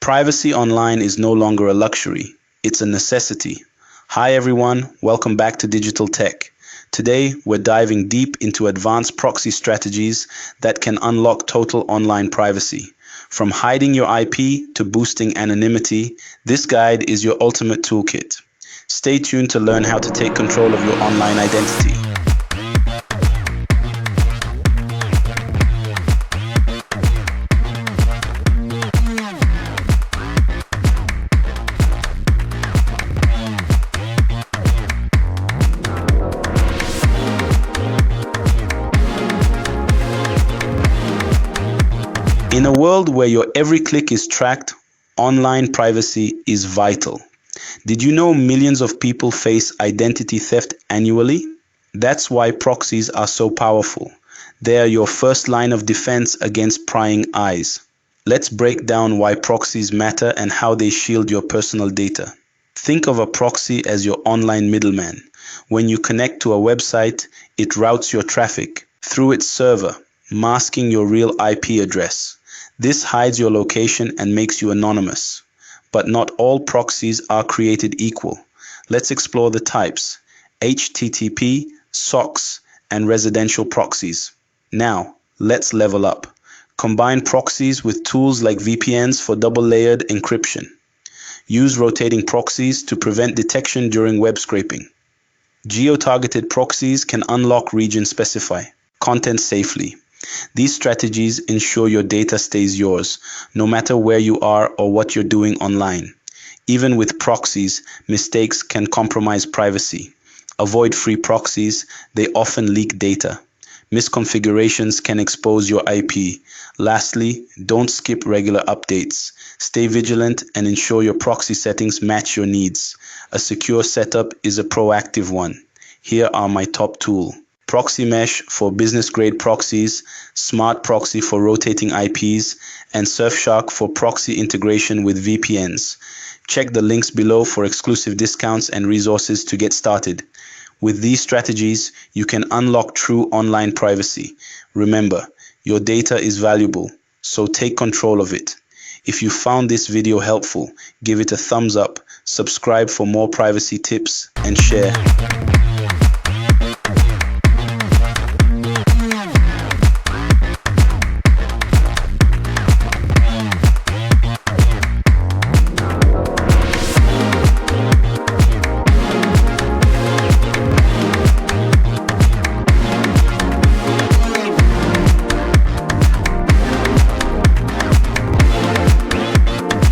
Privacy online is no longer a luxury, it's a necessity. Hi everyone, welcome back to Digital Tech. Today, we're diving deep into advanced proxy strategies that can unlock total online privacy. From hiding your IP to boosting anonymity, this guide is your ultimate toolkit. Stay tuned to learn how to take control of your online identity. In a world where your every click is tracked, online privacy is vital. Did you know millions of people face identity theft annually? That's why proxies are so powerful. They are your first line of defense against prying eyes. Let's break down why proxies matter and how they shield your personal data. Think of a proxy as your online middleman. When you connect to a website, it routes your traffic through its server, masking your real IP address. This hides your location and makes you anonymous. But not all proxies are created equal. Let's explore the types: HTTP, SOCKS, and residential proxies. Now, let's level up. Combine proxies with tools like VPNs for double-layered encryption. Use rotating proxies to prevent detection during web scraping. Geo-targeted proxies can unlock region-specify content safely. These strategies ensure your data stays yours, no matter where you are or what you're doing online. Even with proxies, mistakes can compromise privacy. Avoid free proxies, they often leak data. Misconfigurations can expose your IP. Lastly, don't skip regular updates. Stay vigilant and ensure your proxy settings match your needs. A secure setup is a proactive one. Here are my top tools. Proxy Mesh for business-grade proxies, Smart Proxy for rotating IPs, and Surfshark for proxy integration with VPNs. Check the links below for exclusive discounts and resources to get started. With these strategies, you can unlock true online privacy. Remember, your data is valuable, so take control of it. If you found this video helpful, give it a thumbs up, subscribe for more privacy tips, and share.